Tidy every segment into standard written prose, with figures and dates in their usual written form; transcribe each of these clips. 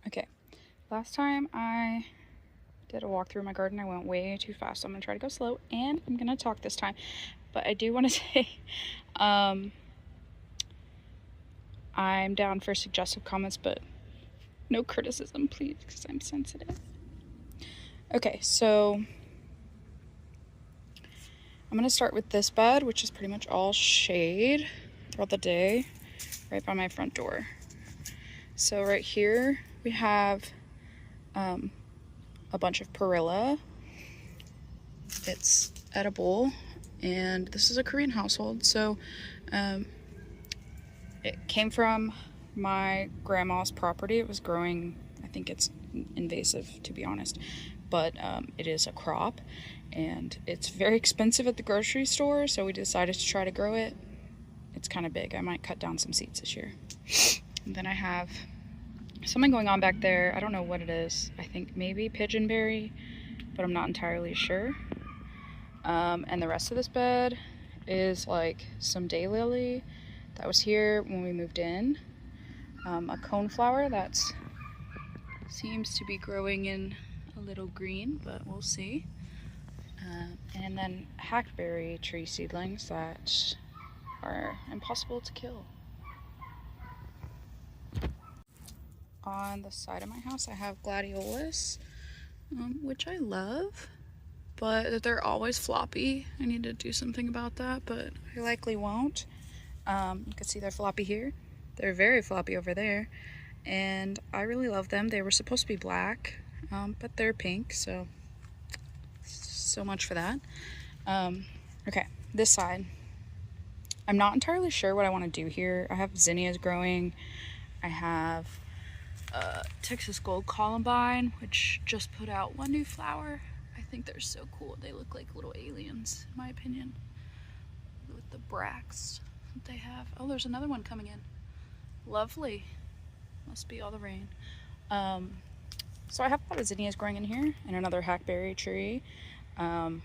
Okay, last time I did a walk through my garden, I went way too fast. So I'm gonna try to go slow, and I'm gonna talk this time. But I do want to say, I'm down for suggestive comments, but no criticism, please, because I'm sensitive. Okay, so I'm gonna start with this bed, which is pretty much all shade throughout the day, right by my front door. So right here we have a bunch of perilla. It's edible, and this is a Korean household, so it came from my grandma's property. It was growing, I think it's invasive, to be honest, but it is a crop, and it's very expensive at the grocery store, so we decided to try to grow it. It's kind of big. I might cut down some seeds this year. And then I have something going on back there. I don't know what it is. I think maybe pigeonberry, but I'm not entirely sure. And the rest of this bed is like some daylily that was here when we moved in. A coneflower that seems to be growing in a little green, but we'll see. And then hackberry tree seedlings that are impossible to kill. On the side of my house, I have gladiolus, which I love, but they're always floppy. I need to do something about that, but I likely won't. You can see they're floppy here. They're very floppy over there, and I really love them. They were supposed to be black, but they're pink, so much for that. Okay, this side. I'm not entirely sure what I want to do here. I have zinnias growing. I have Texas Gold Columbine, which just put out one new flower. I think they're so cool. They look like little aliens, in my opinion, with the bracts that they have. Oh, there's another one coming in. Lovely. Must be all the rain. So I have a lot of zinnias growing in here, and another hackberry tree, and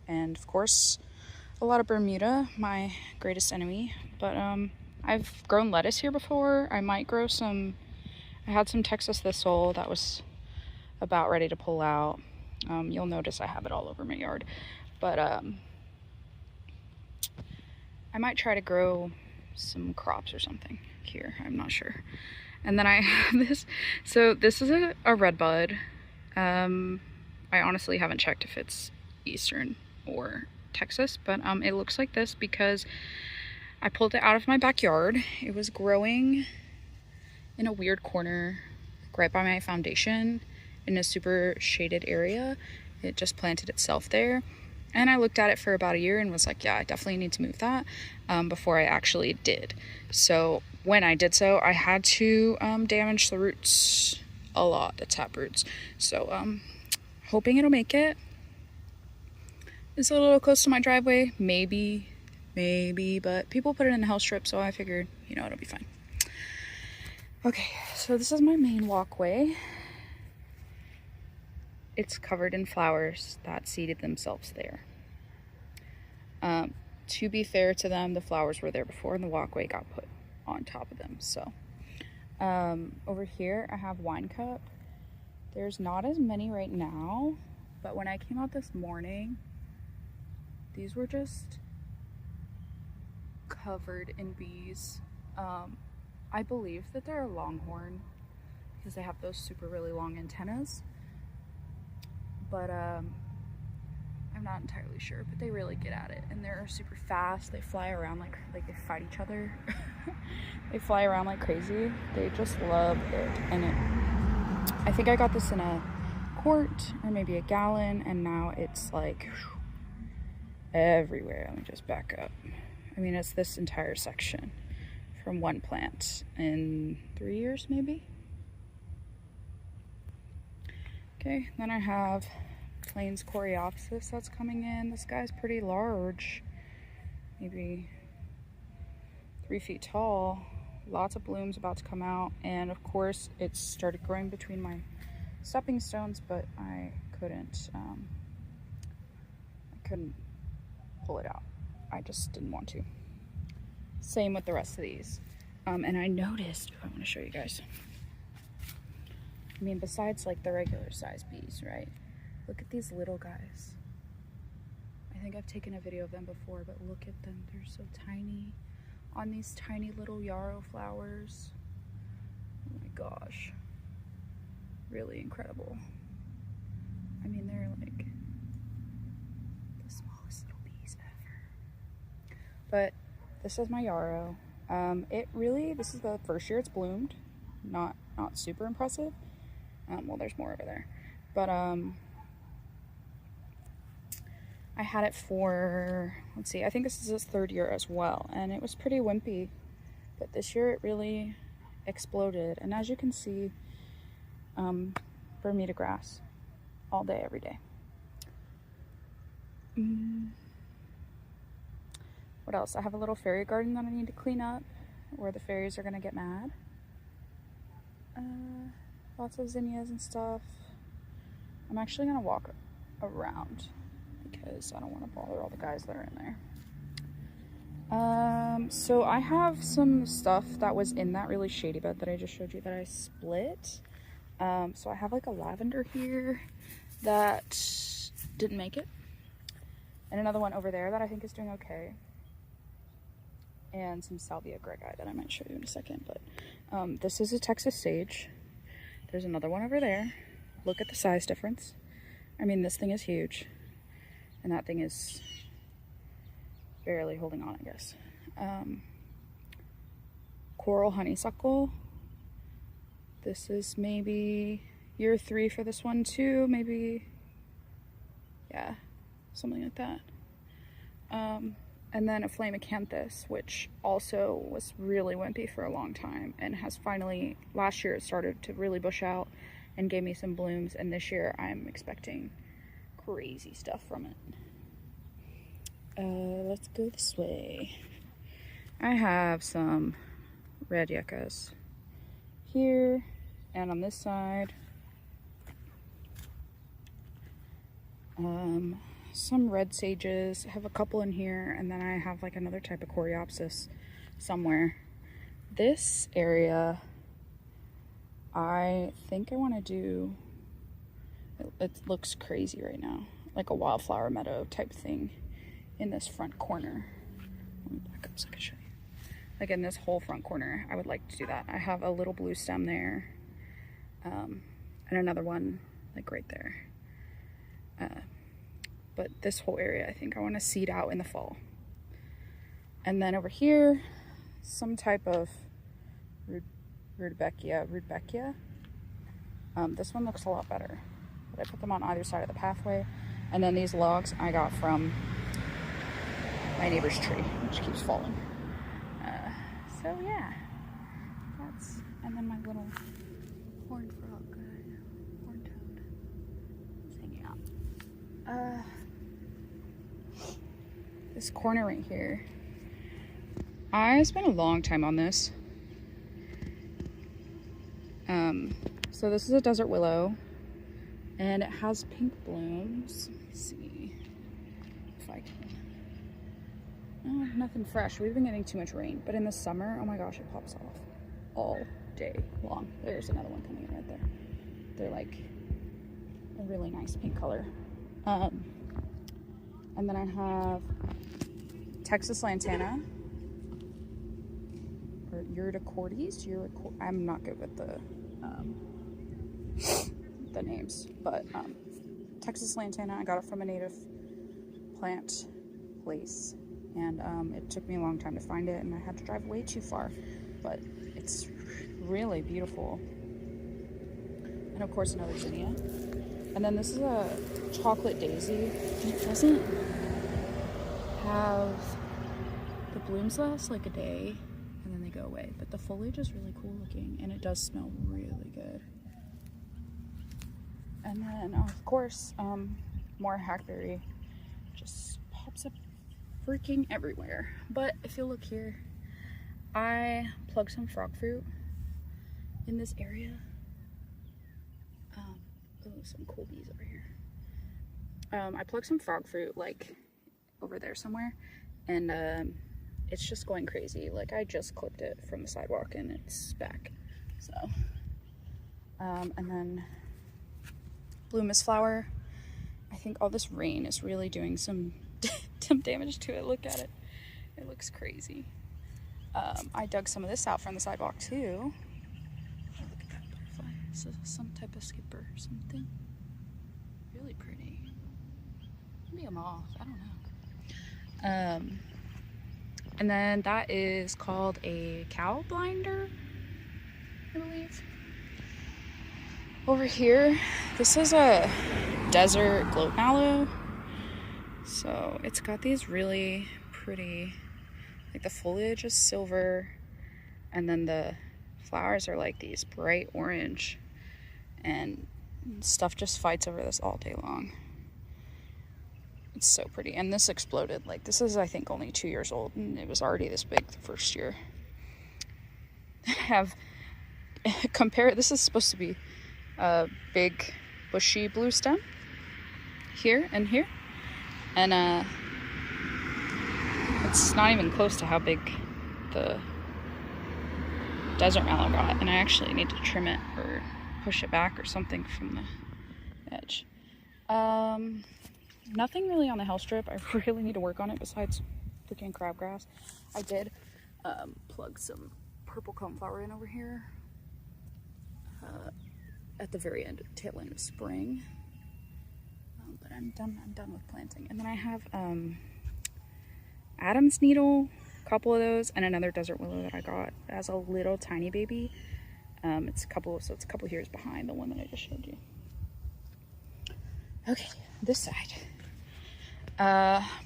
of course a lot of bermuda, my greatest enemy. But I've grown lettuce here before. I might grow some. I had some Texas thistle that was about ready to pull out. You'll notice I have it all over my yard, but I might try to grow some crops or something here. I'm not sure. And then I have this. So this is a red bud. I honestly haven't checked if it's Eastern or Texas, but it looks like this because I pulled it out of my backyard. It was growing in a weird corner right by my foundation in a super shaded area. It just planted itself there, and I looked at it for about a year and was like, yeah, I definitely need to move that, before I actually did. So when I did so, I had to damage the roots a lot, the tap roots. So hoping it'll make it. It's a little close to my driveway, maybe, but people put it in the house strip, so I figured, it'll be fine. Okay, so this is my main walkway. It's covered in flowers that seeded themselves there. To be fair to them, the flowers were there before and the walkway got put on top of them. So over here I have wine cup. There's not as many right now, but when I came out this morning, these were just covered in bees. I believe that they're a longhorn because they have those super really long antennas, but I'm not entirely sure, but they really get at it, and they're super fast. They fly around like they fight each other. They fly around like crazy. They just love it. And I think I got this in a quart or maybe a gallon, and now it's like everywhere. Let me just back up. I mean, it's this entire section from one plant in 3 years, maybe. Okay, then I have Plains Coreopsis that's coming in. This guy's pretty large, maybe 3 feet tall. Lots of blooms about to come out, and of course it started growing between my stepping stones, but I couldn't pull it out. I just didn't want to. Same with the rest of these. And I noticed, I want to show you guys. mean, besides like the regular size bees, right? Look at these little guys. I think I've taken a video of them before, but look at them. They're so tiny on these tiny little yarrow flowers. Oh my gosh. Really incredible. I mean, they're like the smallest little bees ever. But this is my yarrow. This is the first year it's bloomed. Not super impressive. Well, there's more over there. But I had it for, let's see, I think this is its third year as well, and it was pretty wimpy. But this year it really exploded, and as you can see, Bermuda grass all day, every day. What else? I have a little fairy garden that I need to clean up, where the fairies are gonna get mad. Lots of zinnias and stuff. I'm actually gonna walk around because I don't want to bother all the guys that are in there. So I have some stuff that was in that really shady bed that I just showed you that I split. So I have like a lavender here that didn't make it, and another one over there that I think is doing okay, and some salvia greggii that I might show you in a second. But this is a Texas sage. There's another one over there. Look at the size difference. I mean, this thing is huge, and that thing is barely holding on, I guess. Coral honeysuckle. This is maybe year 3 for this one too, maybe, yeah, something like that. And then a flame acanthus, which also was really wimpy for a long time, and has finally, last year it started to really bush out and gave me some blooms, and this year I'm expecting crazy stuff from it. Let's go this way. I have some red yuccas here, and on this side, some red sages. I have a couple in here, and then I have like another type of coreopsis somewhere. This area, I think I want to do, it looks crazy right now, like a wildflower meadow type thing in this front corner. Let me back up so I can show you. Like in this whole front corner, I would like to do that. I have a little blue stem there, and another one like right there. But this whole area, I think I want to seed out in the fall. And then over here, some type of rudbeckia. This one looks a lot better, but I put them on either side of the pathway. And then these logs I got from my neighbor's tree, which keeps falling. So yeah, that's, and then my little horned frog guy, horned toad, is hanging out. This corner right here, I spent a long time on this. So this is a desert willow, and it has pink blooms. Let me see if I can. Oh, nothing fresh. We've been getting too much rain, but in the summer, oh my gosh, it pops off all day long. There's another one coming in right there. They're like a really nice pink color. And then I have Texas lantana, or Uridocortes. I'm not good with the names, but Texas lantana, I got it from a native plant place, and it took me a long time to find it, and I had to drive way too far, but it's really beautiful. And of course another zinnia. And then this is a chocolate daisy. It doesn't have, the blooms last like a day and then they go away, but the foliage is really cool looking, and it does smell really good. And then of course more hackberry just pops up freaking everywhere. But if you look here, I plugged some frog fruit in this area. Oh, some cool bees over here. I plugged some frog fruit like over there somewhere, and it's just going crazy. Like I just clipped it from the sidewalk and it's back. So And then Bloomis flower. I think all this rain is really doing some damage to it. Look at it. It looks crazy. I dug some of this out from the sidewalk too. Oh, look at that butterfly. This is some type of skipper or something. Really pretty. Maybe a moth. I don't know. And then that is called a cow blinder, I believe. Over here, this is a desert globe mallow. So it's got these really pretty, like the foliage is silver, and then the flowers are like these bright orange, and stuff just fights over this all day long. It's so pretty. And this exploded. Like, this is, I think, only 2 years old, and it was already this big the first year. I have this is supposed to be a big bushy blue stem here and here, and it's not even close to how big the desert mallow got, and I actually need to trim it or push it back or something from the edge. Nothing really on the hell strip. I really need to work on it besides freaking crabgrass. I did plug some purple coneflower in over here at the very tail end of spring, but I'm done with planting. And then I have Adam's needle, a couple of those, and another desert willow that I got as a little tiny baby. It's a couple years behind the one that I just showed you. Okay, this side,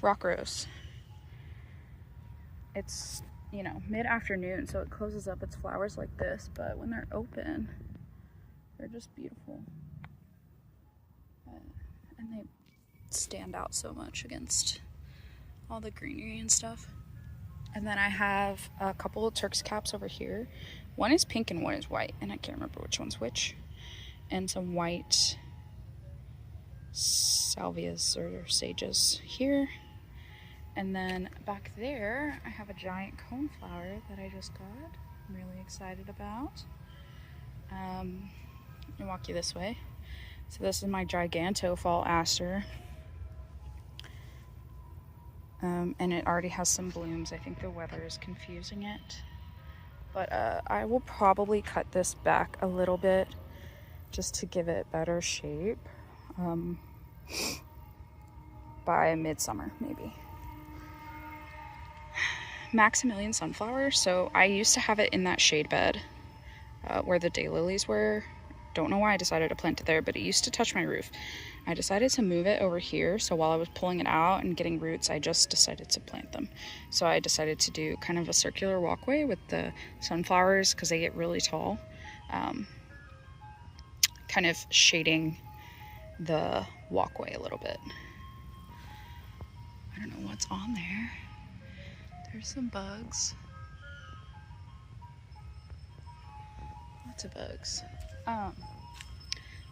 rock rose. It's, you know, mid-afternoon, so it closes up its flowers like this, but when they're open, they're just beautiful. And they stand out so much against all the greenery and stuff. And then I have a couple of Turk's caps over here. One is pink and one is white, and I can't remember which one's which. And some white salvias or sages here. And then back there, I have a giant coneflower that I just got. I'm really excited about. Let me walk you this way. So this is my giganto fall aster. And it already has some blooms. I think the weather is confusing it. But I will probably cut this back a little bit just to give it better shape by midsummer, maybe. Maximilian sunflower. So I used to have it in that shade bed where the daylilies were. Don't know why I decided to plant it there, but it used to touch my roof. I decided to move it over here, so while I was pulling it out and getting roots, I just decided to plant them. So I decided to do kind of a circular walkway with the sunflowers because they get really tall, kind of shading the walkway a little bit. I don't know what's on there. There's some bugs. Lots of bugs.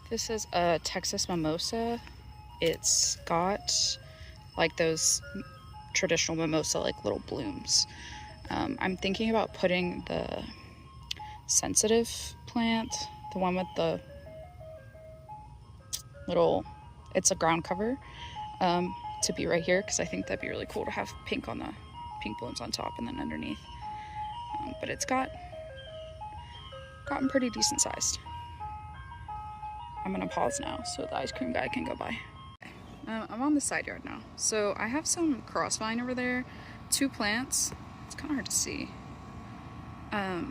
This is a Texas mimosa. It's got like those traditional mimosa like little blooms. I'm thinking about putting the sensitive plant, the one with the little, it's a ground cover, to be right here because I think that'd be really cool to have pink blooms on top and then underneath. But it's gotten pretty decent sized. I'm gonna pause now so the ice cream guy can go by. I'm on the side yard now. So I have some crossvine over there, 2 plants. It's kind of hard to see. I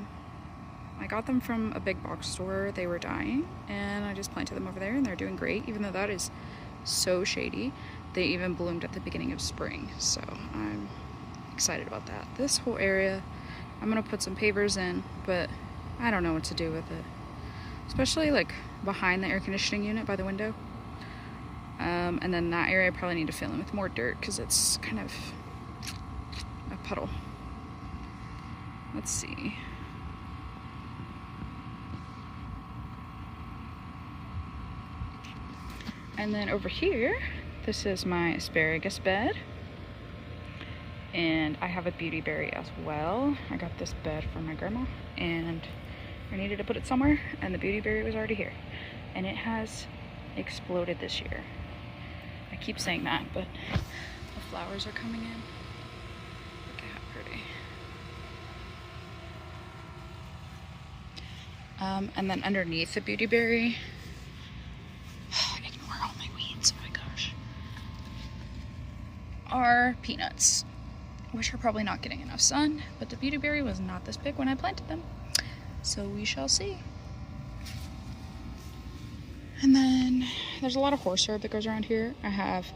got them from a big box store. They were dying and I just planted them over there and they're doing great, even though that is so shady. They even bloomed at the beginning of spring, so I'm excited about that. This whole area, I'm gonna put some pavers in, but I don't know what to do with it. Especially like behind the air conditioning unit by the window. And then that area I probably need to fill in with more dirt because it's kind of a puddle. Let's see. And then over here, this is my asparagus bed. And I have a beauty berry as well. I got this bed from my grandma. And I needed to put it somewhere, and the beautyberry was already here. And it has exploded this year. I keep saying that, but the flowers are coming in. Look at how pretty. And then underneath the beautyberry, ignore all my weeds, oh my gosh, are peanuts, which are probably not getting enough sun, but the beautyberry was not this big when I planted them. So we shall see. And then there's a lot of horse herb that goes around here. I have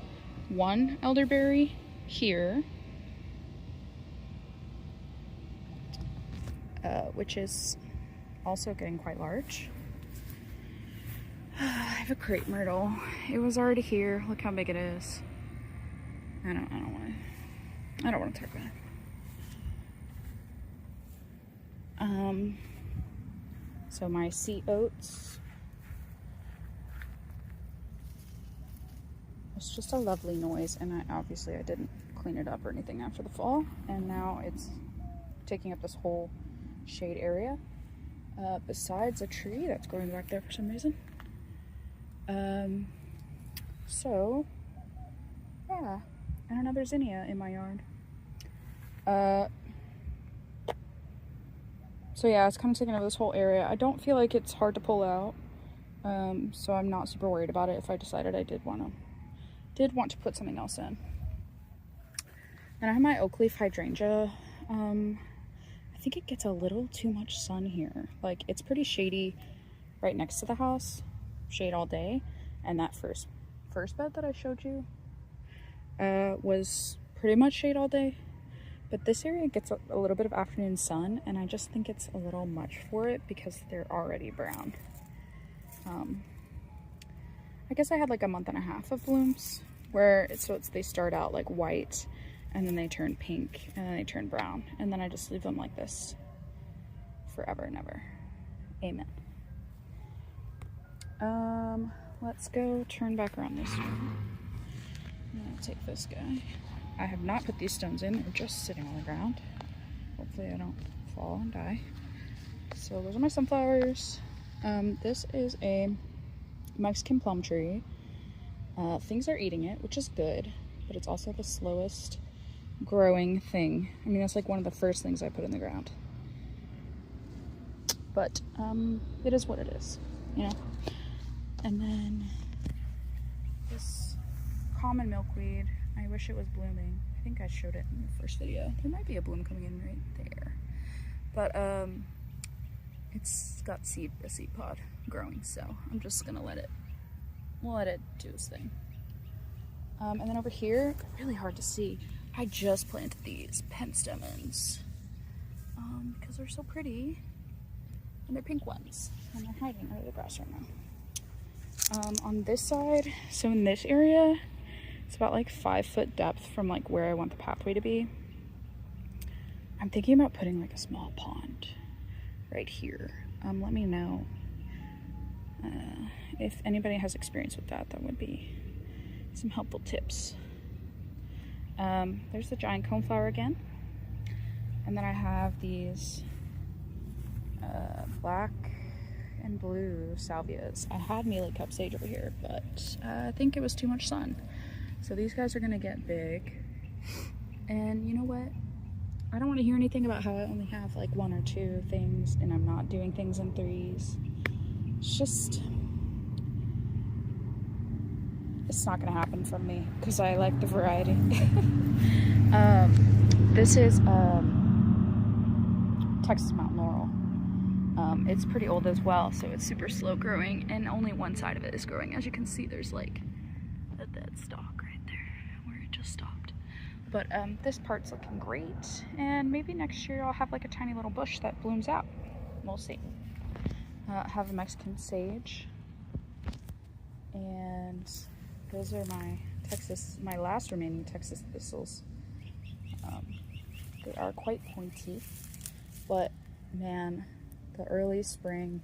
one elderberry here, which is also getting quite large. I have a crepe myrtle. It was already here. Look how big it is. I don't want to talk about it. So my sea oats. It's just a lovely noise, and obviously I didn't clean it up or anything after the fall, and now it's taking up this whole shade area, besides a tree that's growing back there for some reason. So yeah, and another zinnia in my yard. So yeah, it's kind of taking over this whole area. I don't feel like it's hard to pull out, so I'm not super worried about it if I decided I did want to put something else in. And I have my oak leaf hydrangea. I think it gets a little too much sun here. Like, it's pretty shady right next to the house, shade all day, and that first bed that I showed you was pretty much shade all day. But this area gets a little bit of afternoon sun, and I just think it's a little much for it because they're already brown. I guess I had like a month and a half of blooms where they start out like white, and then they turn pink, and then they turn brown, and then I just leave them like this forever and ever. Amen. Let's go turn back around this way. I'm gonna take this guy. I have not put these stones in, they're just sitting on the ground. Hopefully I don't fall and die. So those are my sunflowers. This is a Mexican plum tree. Things are eating it, which is good, but it's also the slowest growing thing. I mean, that's like one of the first things I put in the ground. But it is what it is, you know? And then this common milkweed, I wish it was blooming. I think I showed it in the first video. There might be a bloom coming in right there. But it's got a seed pod growing, so I'm just gonna let it do its thing. And then over here, really hard to see, I just planted these pentstemons because they're so pretty, and they're pink ones, and they're hiding under the grass right now. On this side, so in this area, it's about like 5 foot depth from like where I want the pathway to be. I'm thinking about putting like a small pond right here. Let me know if anybody has experience with that. That would be some helpful tips. There's the giant coneflower again, and then I have these black and blue salvias. I had mealy cup sage over here, but I think it was too much sun. So these guys are gonna get big. And you know what? I don't want to hear anything about how I only have like 1 or 2 things and I'm not doing things in 3s. It's just, it's not gonna happen from me because I like the variety. This is Texas Mountain Laurel. It's pretty old as well, so it's super slow growing, and only one side of it is growing. As you can see, there's like a dead stalk right there where it just stopped. But this part's looking great, and maybe next year I'll have like a tiny little bush that blooms out. We'll see. I have a Mexican sage, and those are my last remaining Texas thistles. They are quite pointy, but man, the early spring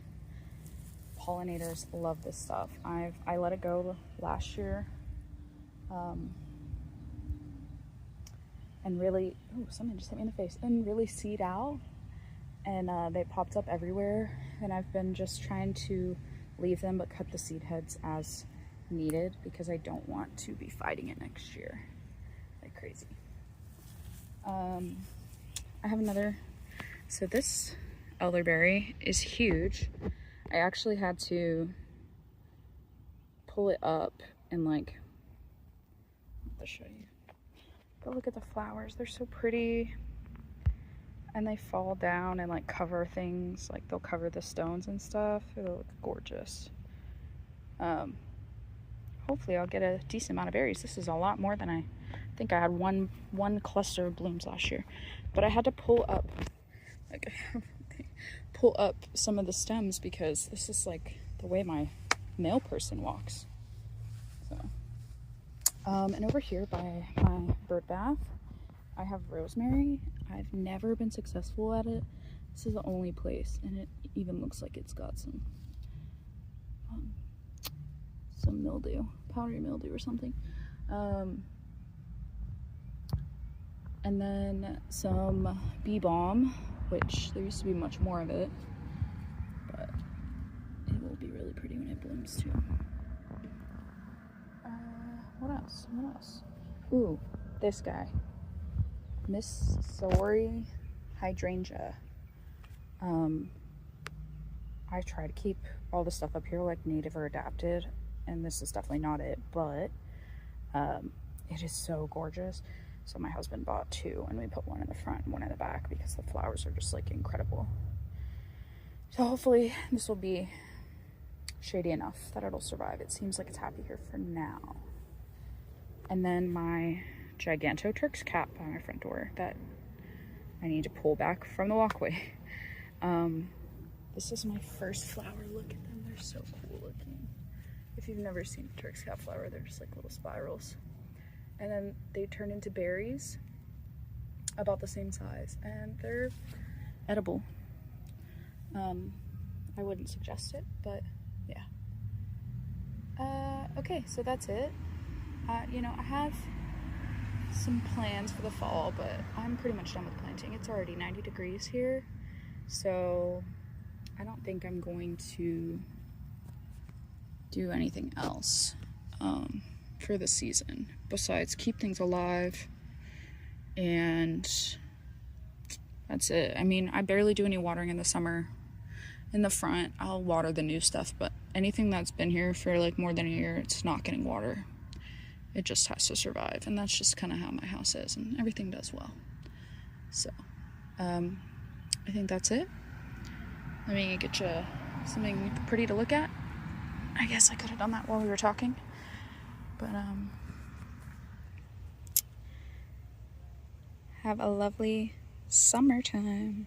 pollinators love this stuff. I let it go last year, and really, oh, something just hit me in the face, and really seed out, and they popped up everywhere, and I've been just trying to leave them but cut the seed heads as needed because I don't want to be fighting it next year like crazy. I have another, so this elderberry is huge. I actually had to pull it up and like, I'll show you. Go look at the flowers, they're so pretty. And they fall down and like cover things, like they'll cover the stones and stuff. It'll look gorgeous. Hopefully I'll get a decent amount of berries. This is a lot more than I think. I had one cluster of blooms last year, but I had to pull up, like, pull up some of the stems because this is like the way my nail person walks. So, and over here by my bird bath, I have rosemary. I've never been successful at it. This is the only place, and it even looks like it's got some mildew, powdery mildew or something. And then some bee balm, which there used to be much more of it, but it will be really pretty when it blooms too. What else? What else? Ooh, this guy. Miss Sorry hydrangea. I try to keep all the stuff up here like native or adapted, and this is definitely not it, but it is so gorgeous. So my husband bought two, and we put one in the front and one in the back because the flowers are just like incredible. So hopefully this will be shady enough that it'll survive. It seems like it's happy here for now. And then my Gigantoturk's cap by my front door that I need to pull back from the walkway. This is my first flower. Look at them, they're so cool looking. If you've never seen a Turk's cap flower, they're just like little spirals. And then they turn into berries about the same size, and they're edible. I wouldn't suggest it, but yeah. Okay, so that's it. You know, I have some plans for the fall, but I'm pretty much done with planting. It's already 90 degrees here, so I don't think I'm going to do anything else for the season besides keep things alive, and that's it. I mean, I barely do any watering in the summer. In the front, I'll water the new stuff, but anything that's been here for like more than a year, it's not getting water. It just has to survive, and that's just kind of how my house is, and everything does well. So, I think that's it. Let me get you something pretty to look at. I guess I could have done that while we were talking, but have a lovely summertime.